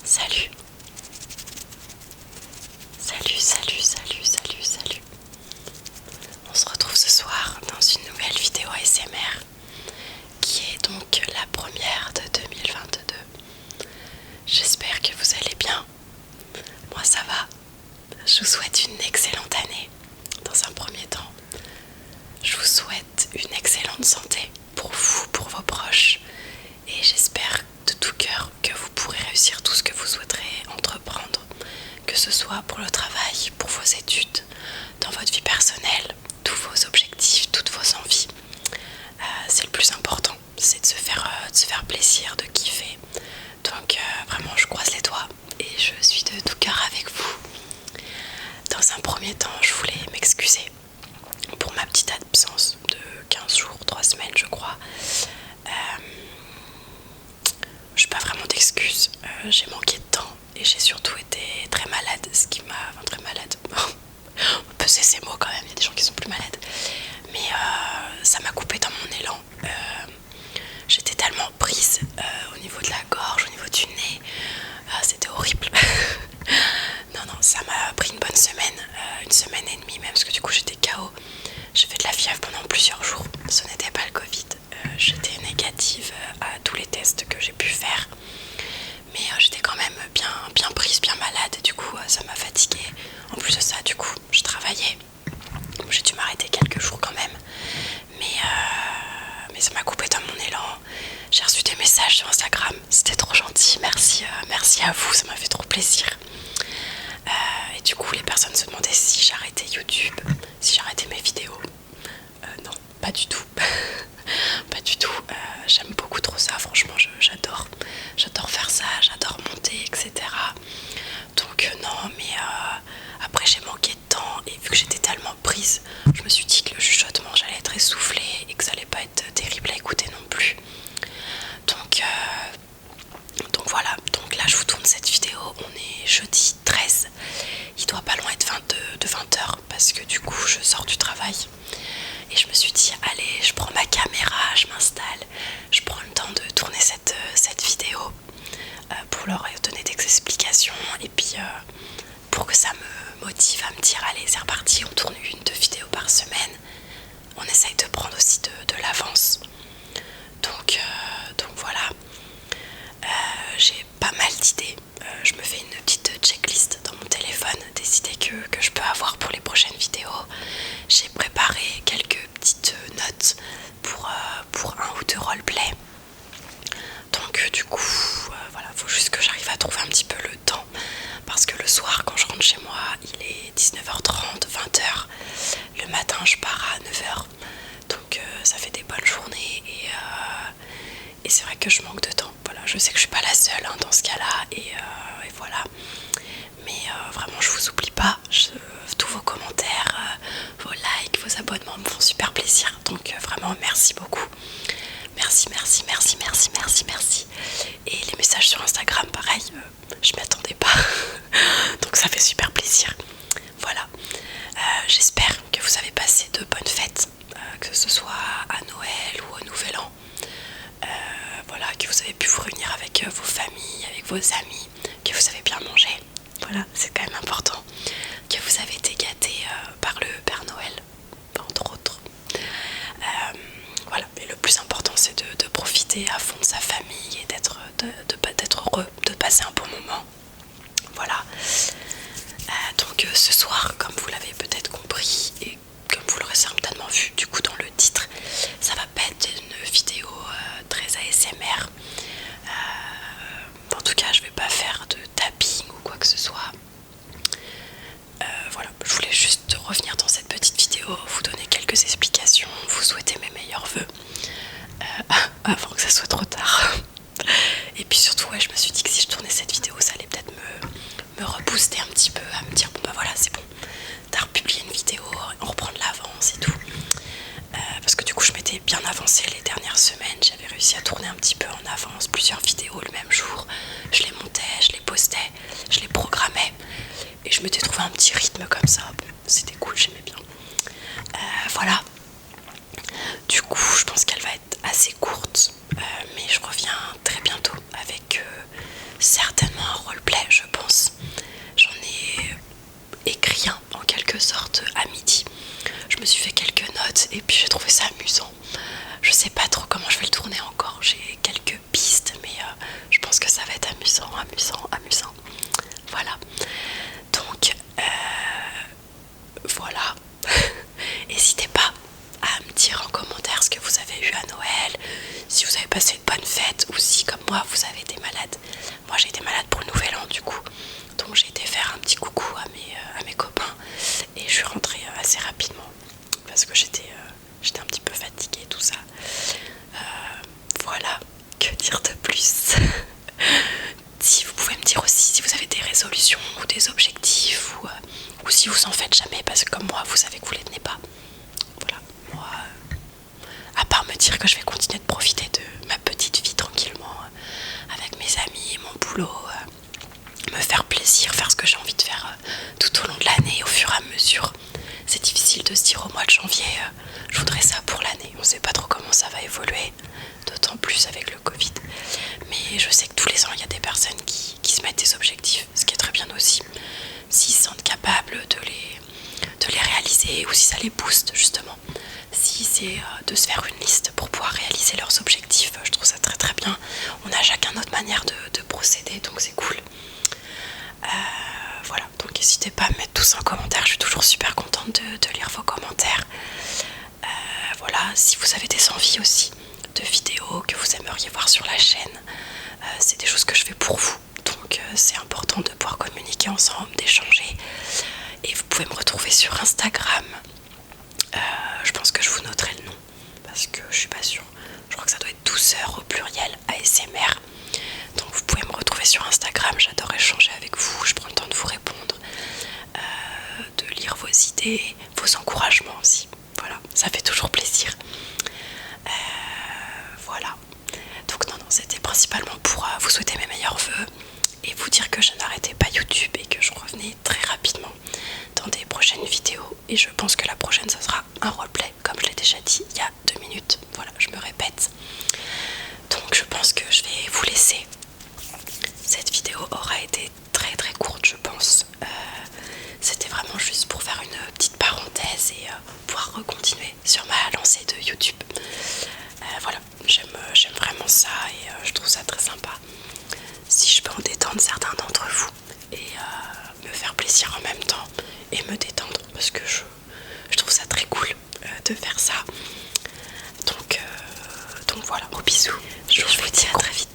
Salut. Salut. On se retrouve ce soir dans une nouvelle vidéo ASMR qui est donc la première de 2022. J'espère que vous allez bien. Moi ça va. Je vous souhaite une excellente année. Dans un premier temps, je vous souhaite une excellente santé pour vous, pour vos proches. Et j'espère de tout cœur que vous pourrez réussir tout ce que vous souhaiterez entreprendre, que ce soit pour le travail, pour vos études, dans votre vie personnelle, tous vos objectifs, toutes vos envies. C'est le plus important, c'est de se faire plaisir, de kiffer. Donc vraiment je croise les doigts et je suis de tout cœur avec vous. Dans un premier temps, je voulais m'excuser pour ma petite absence de 15 jours, 3 semaines je crois. Je n'ai pas vraiment d'excuses, j'ai manqué de temps et j'ai surtout été très malade, ce qui m'a... Enfin, très malade, on peut peser ces mots quand même, il y a des gens qui sont plus malades. Mais ça m'a coupé dans mon élan. J'étais tellement prise au niveau de la gorge, au niveau du nez, c'était horrible. Non, ça m'a pris une bonne semaine, une semaine et demie même, parce que du coup j'étais KO. J'ai fait de la fièvre pendant plusieurs jours, ce n'était pas le Covid. J'étais négative à tous les tests que j'ai pu faire. Mais j'étais quand même bien prise, bien malade, et du coup ça m'a fatiguée. En plus de ça, du coup, je travaillais. J'ai dû m'arrêter quelques jours quand même. Mais ça m'a coupé dans mon élan. J'ai reçu des messages sur Instagram, c'était trop gentil, merci à vous, ça m'a fait trop plaisir. Et du coup les personnes se demandaient si j'arrêtais YouTube, si j'arrêtais mes vidéos. Non, pas du tout. Pas du tout. J'aime beaucoup trop ça, franchement j'adore faire ça, j'adore monter, etc. Donc non, mais après j'ai manqué de temps et vu que j'étais tellement prise, je me suis dit que le chuchotement j'allais être essoufflée et que ça allait pas être terrible à écouter non plus. Donc voilà, donc là je vous tourne cette vidéo, on est jeudi 13, il doit pas loin être 20h parce que du coup je sors du travail et je me suis dit allez, je prends ma caméra, je m'installe, je prends le temps de tourner cette vidéo pour leur donner des explications et puis pour que ça me motive à me dire allez c'est reparti, on tourne 1-2 vidéos par semaine, on essaye de prendre aussi de l'avance. Donc voilà, j'ai pas mal d'idées, je me fais une petite checklist dans mon téléphone des idées que je peux avoir pour les prochaines vidéos. J'ai préparé quelques petites notes pour 1 ou 2 roleplays. Donc du coup voilà, faut juste que j'arrive à trouver un petit peu le temps parce que le soir quand je rentre chez moi il est 19h30, 20h, le matin je pars à 9h, donc ça fait des bonnes journées et c'est vrai que je manque de temps. Voilà, je sais que je suis pas la seule dans ce cas-là et voilà, mais vraiment je vous oublie pas, tous vos commentaires, vos likes, vos abonnements me font super plaisir, donc vraiment merci beaucoup. Merci. Et les messages sur Instagram, pareil, je m'y attendais pas. Donc ça fait super plaisir. Voilà. J'espère que vous avez passé de bonnes fêtes, que ce soit à Noël ou au Nouvel An. Voilà, que vous avez pu vous réunir avec vos familles, avec vos amis, que vous avez bien mangé. Voilà, c'est quand même important. Que vous avez été gâtés par le Père Noël, entre autres. Voilà, mais le plus important c'est de profiter à fond de sa famille et d'être heureux, de passer un bon moment. Voilà. Donc ce soir, comme vous l'avez peut-être compris et comme vous l'aurez certainement vu du coup dans le titre, ça va pas être une vidéo très ASMR. En tout cas je vais pas faire de tapping ou quoi que ce soit. Voilà, je voulais juste revenir dans cette petite vidéo, vous donner quelques explications, vous souhaiter mes meilleurs vœux avant que ça soit trop tard. Et puis surtout ouais, je me suis dit que si je tournais cette vidéo ça allait peut-être me rebooster un petit peu, à me dire bon bah voilà c'est bon, t'as republié une vidéo, on reprend de l'avance et tout. Parce que du coup je m'étais bien avancée les dernières semaines, j'avais réussi à tourner un petit peu en avance plusieurs vidéos le même jour, je les montais, je les postais, je les programmais et je m'étais trouvé un petit rythme comme ça, bon, c'était cool, j'aimais bien. Voilà, du coup je pense qu'elle va être assez courte, mais je reviens très bientôt avec certainement un roleplay roleplay, je pense. J'en ai écrit un en quelque sorte à midi. Je me suis fait quelques notes et puis j'ai trouvé ça amusant. Je sais pas trop comment je vais le tourner encore, j'ai quelques pistes, mais je pense que ça va être amusant. Voilà. Donc voilà. N'hésitez pas à me dire en commentaire ce que vous avez eu à Noël, si vous avez passé une bonne fête ou si comme moi vous avez été malade. Moi j'ai été malade pour le nouvel an du coup, donc j'ai été faire un petit coucou à mes copains et je suis rentrée assez rapidement parce que j'étais un petit peu fatiguée tout ça. Voilà, que dire de plus. Si vous pouvez me dire aussi si vous avez des résolutions ou des objectifs ou si vous en faites jamais parce que comme moi vous savez que vous les tenez pas. Voilà, moi à part me dire que je vais continuer de profiter de ma petite vie tranquillement avec mes amis, mon boulot, me faire plaisir, faire ce que j'ai envie de faire tout au long de l'année au fur et à mesure. C'est difficile de se dire au mois de janvier je voudrais ça pour l'année, on sait pas trop comment ça va évoluer, d'autant plus avec le Covid. Mais je sais que tous les ans il y a des personnes qui se mettent des objectifs, ce qui est très bien aussi, s'ils se sentent capables de les réaliser ou si ça les booste justement. Si c'est de se faire une liste pour pouvoir réaliser leurs objectifs, je trouve ça très très bien. On a chacun notre manière de procéder, donc c'est cool. Voilà, donc n'hésitez pas à me mettre tout ça en commentaire, je suis toujours super contente de lire vos commentaires. Voilà, si vous avez des envies aussi de vidéos que vous aimeriez voir sur la chaîne, c'est des choses que je fais pour vous, donc c'est important de pouvoir communiquer ensemble, d'échanger. Et vous pouvez me retrouver sur Instagram. Je pense que je vous noterai le nom parce que je suis pas sûre. Je crois que ça doit être douceur au pluriel ASMR. Donc vous pouvez me retrouver sur Instagram, j'adore échanger avec vous, je prends le temps de vous répondre, de lire vos idées, vos encouragements aussi. Voilà, ça fait toujours plaisir. Voilà. Donc non, c'était principalement pour vous souhaiter mes meilleurs vœux et vous dire que je n'arrêtais pas YouTube et que je revenais très rapidement dans des prochaines vidéos. Et je pense que la prochaine, ça sera un roleplay, comme je l'ai déjà dit il y a 2 minutes. Voilà, je me répète. Donc je pense que je vais vous laisser. Cette vidéo aura été très très courte, je pense. C'était vraiment juste pour faire une petite parenthèse et pouvoir continuer sur ma lancée de YouTube. Voilà, j'aime vraiment ça et je trouve ça très sympa. Si je peux en détendre certains d'entre vous et me faire plaisir en même temps et me détendre parce que je trouve ça très cool de faire ça. Donc voilà, gros bisous. Je vous dis à très vite.